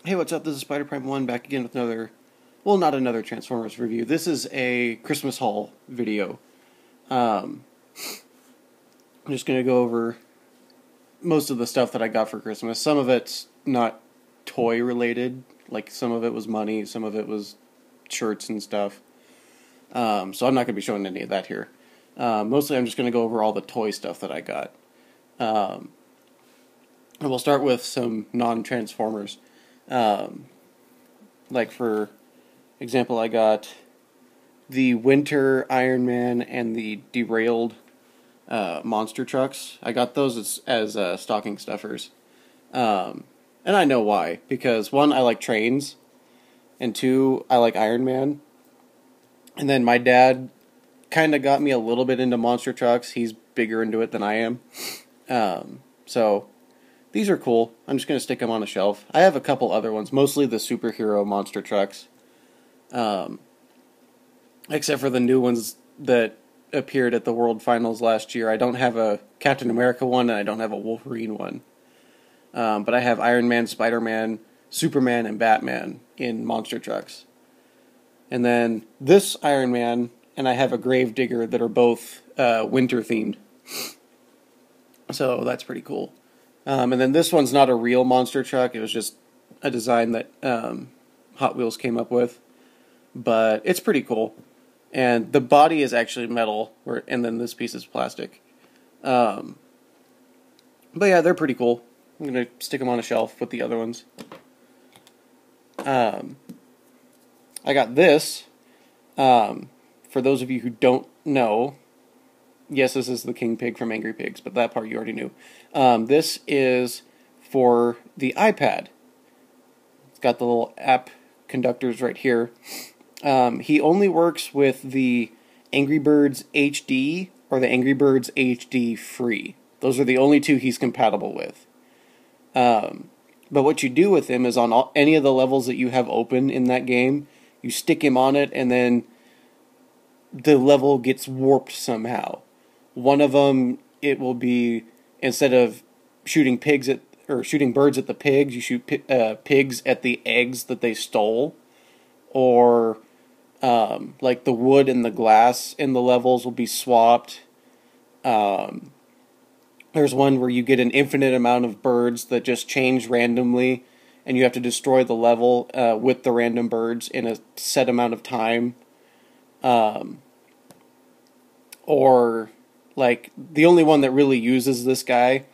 Hey, what's up? This is Spiderprime1 back again with another, well, not another Transformers review. This is a Christmas haul video. I'm just going to go over most of the stuff that I got for Christmas. Some of it's not toy related, like some of it was money, some of it was shirts and stuff. So I'm not going to be showing any of that here. Mostly I'm just going to go over all the toy stuff that I got. And we'll start with some non-Transformers. Like for example, I got the Winter Iron Man and the Derailed monster trucks. I got those as stocking stuffers. And I know why. Because one, I like trains. And two, I like Iron Man. And then my dad kind of got me a little bit into monster trucks. He's bigger into it than I am. So these are cool. I'm just going to stick them on a shelf. I have a couple other ones, mostly the superhero monster trucks. Except for the new ones that appeared at the World Finals last year. I don't have a Captain America one, and I don't have a Wolverine one. But I have Iron Man, Spider-Man, Superman, and Batman in monster trucks. And then this Iron Man, and I have a Gravedigger that are both winter-themed. So that's pretty cool. And then this one's not a real monster truck. It was just a design that Hot Wheels came up with. But it's pretty cool. And the body is actually metal, and then this piece is plastic. But yeah, they're pretty cool. I'm going to stick them on a shelf with the other ones. I got this. For those of you who don't know, yes, this is the King Pig from Angry Pigs, but that part you already knew. This is for the iPad. It's got the little app conductors right here. He only works with the Angry Birds HD or the Angry Birds HD Free. Those are the only two he's compatible with. But what you do with him is on any of the levels that you have open in that game, you stick him on it and then the level gets warped somehow. One of them, it will be, instead of shooting birds at the pigs, you shoot pigs at the eggs that they stole. Or like the wood and the glass in the levels will be swapped. There's one where you get an infinite amount of birds that just change randomly, and you have to destroy the level with the random birds in a set amount of time. Or like the only one that really uses this guy,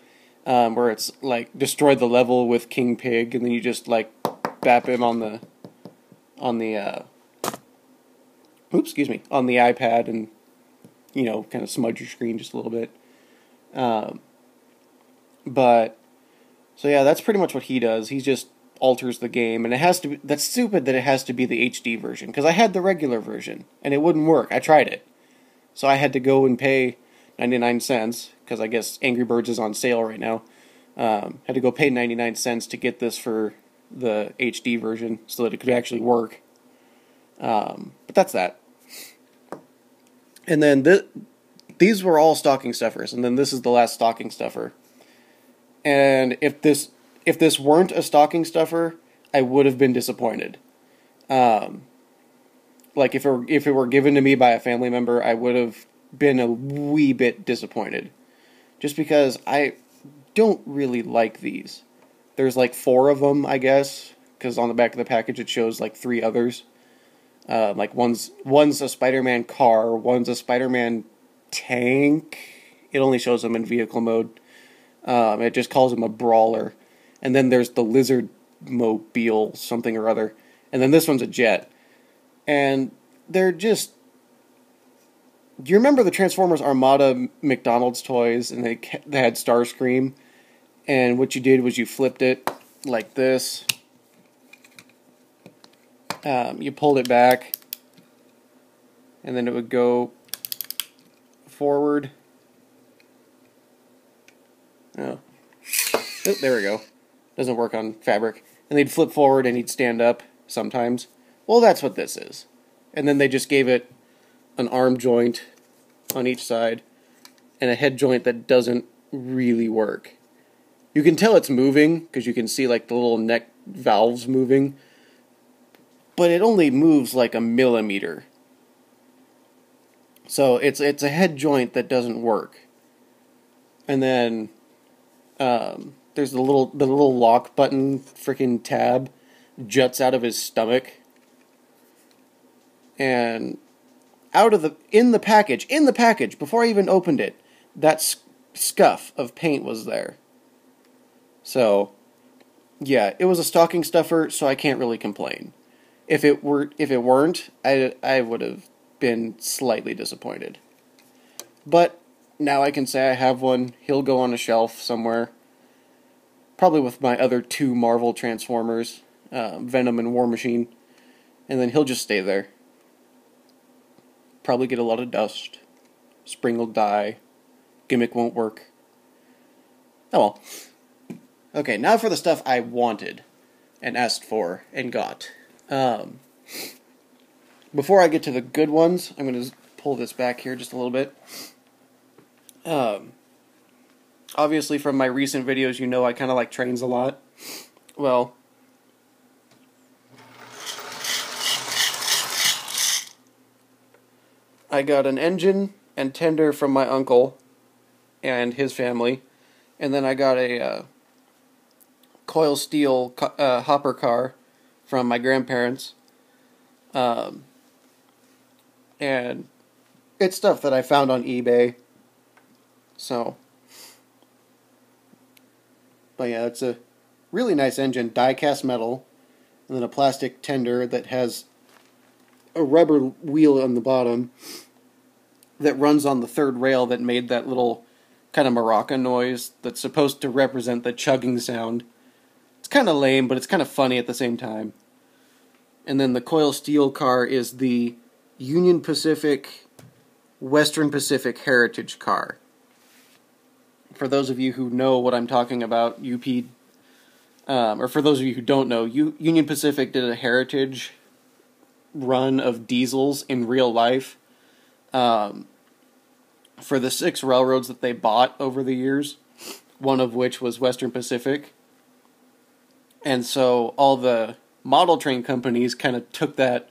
where it's like destroy the level with King Pig, and then you just like bap him on the iPad, and kind of smudge your screen just a little bit. But so yeah, that's pretty much what he does. He just alters the game, and it has to be, that's stupid that it has to be the HD version, because I had the regular version and it wouldn't work. I tried it. So I had to go and pay 99 cents, because I guess Angry Birds is on sale right now. Had to go pay 99 cents to get this for the HD version so that it could actually work. But that's that. And then these were all stocking stuffers, and then this is the last stocking stuffer. And if this weren't a stocking stuffer, I would have been disappointed. Like if it were given to me by a family member, I would have been a wee bit disappointed. Just because I don't really like these. There's like 4 of them, I guess, because on the back of the package it shows like 3 others. Like one's a Spider-Man car, one's a Spider-Man tank. It only shows them in vehicle mode. It just calls him a brawler. And then there's the Lizard Mobile something or other. And then this one's a jet. And they're just... Do you remember the Transformers Armada McDonald's toys? And they had Starscream. And what you did was you flipped it like this. You pulled it back. And then it would go forward. Oh, there we go. Doesn't work on fabric. And they'd flip forward and he'd stand up sometimes. Well, that's what this is. And then they just gave it an arm joint on each side and a head joint that doesn't really work. You can tell it's moving because you can see like the little neck valves moving, but it only moves like a millimeter. So it's a head joint that doesn't work. And then there's the little lock button freaking tab juts out of his stomach. And in the package, before I even opened it, that scuff of paint was there. So, yeah, it was a stocking stuffer, so I can't really complain. If it weren't, I would have been slightly disappointed. But now I can say I have one. He'll go on a shelf somewhere. Probably with my other 2 Marvel Transformers, Venom and War Machine. And then he'll just stay there. Probably get a lot of dust. Spring will die. Gimmick won't work. Oh well. Okay, now for the stuff I wanted and asked for and got. Before I get to the good ones, I'm going to pull this back here just a little bit. Obviously from my recent videos, you know I kind of like trains a lot. Well, I got an engine and tender from my uncle and his family, and then I got a coil steel hopper car from my grandparents, and it's stuff that I found on eBay. So, but yeah, it's a really nice engine, die-cast metal, and then a plastic tender that has a rubber wheel on the bottom that runs on the 3rd rail that made that little kind of maraca noise that's supposed to represent the chugging sound. It's kind of lame, but it's kind of funny at the same time. And then the coil steel car is the Union Pacific Western Pacific Heritage car. For those of you who know what I'm talking about, or for those of you who don't know, Union Pacific did a heritage run of diesels in real life for the 6 railroads that they bought over the years, one of which was Western Pacific. And so all the model train companies kind of took that,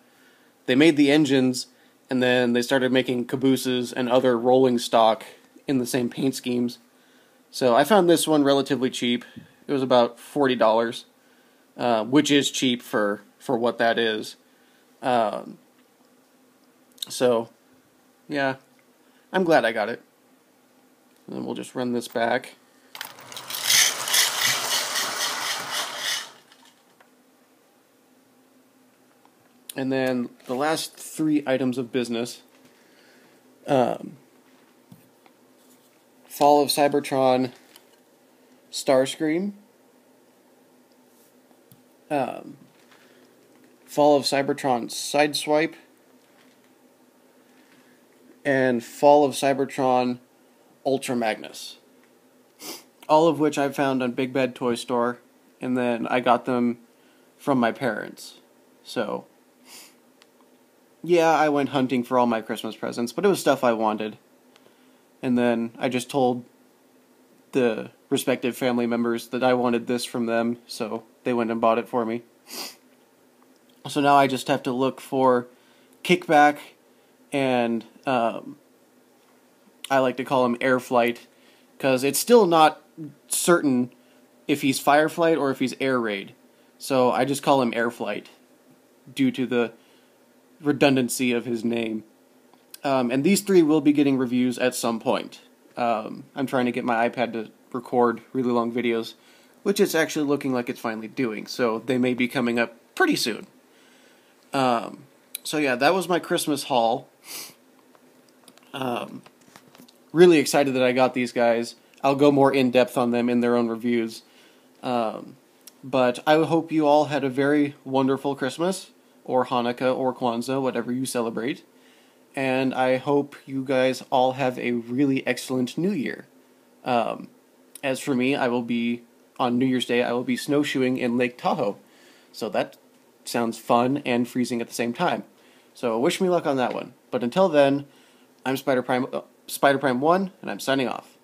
they made the engines, and then they started making cabooses and other rolling stock in the same paint schemes. So I found this one relatively cheap. It was about $40, which is cheap for what that is. So, yeah, I'm glad I got it. And then we'll just run this back. And then the last 3 items of business. Fall of Cybertron Starscream. Fall of Cybertron Sideswipe. And Fall of Cybertron Ultra Magnus. All of which I found on Big Bad Toy Store, and then I got them from my parents. So, yeah, I went hunting for all my Christmas presents, but it was stuff I wanted. And then I just told the respective family members that I wanted this from them, so they went and bought it for me. So now I just have to look for Kickback and I like to call him Airflight, because it's still not certain if he's Fireflight or if he's Air Raid. So I just call him Airflight due to the redundancy of his name. And these 3 will be getting reviews at some point. I'm trying to get my iPad to record really long videos, which it's actually looking like it's finally doing, so they may be coming up pretty soon. So yeah, that was my Christmas haul. Really excited that I got these guys. I'll go more in-depth on them in their own reviews. But I hope you all had a very wonderful Christmas, or Hanukkah, or Kwanzaa, whatever you celebrate. And I hope you guys all have a really excellent New Year. As for me, on New Year's Day, I will be snowshoeing in Lake Tahoe. So that sounds fun and freezing at the same time. So wish me luck on that one. But until then, I'm Spiderprime1, and I'm signing off.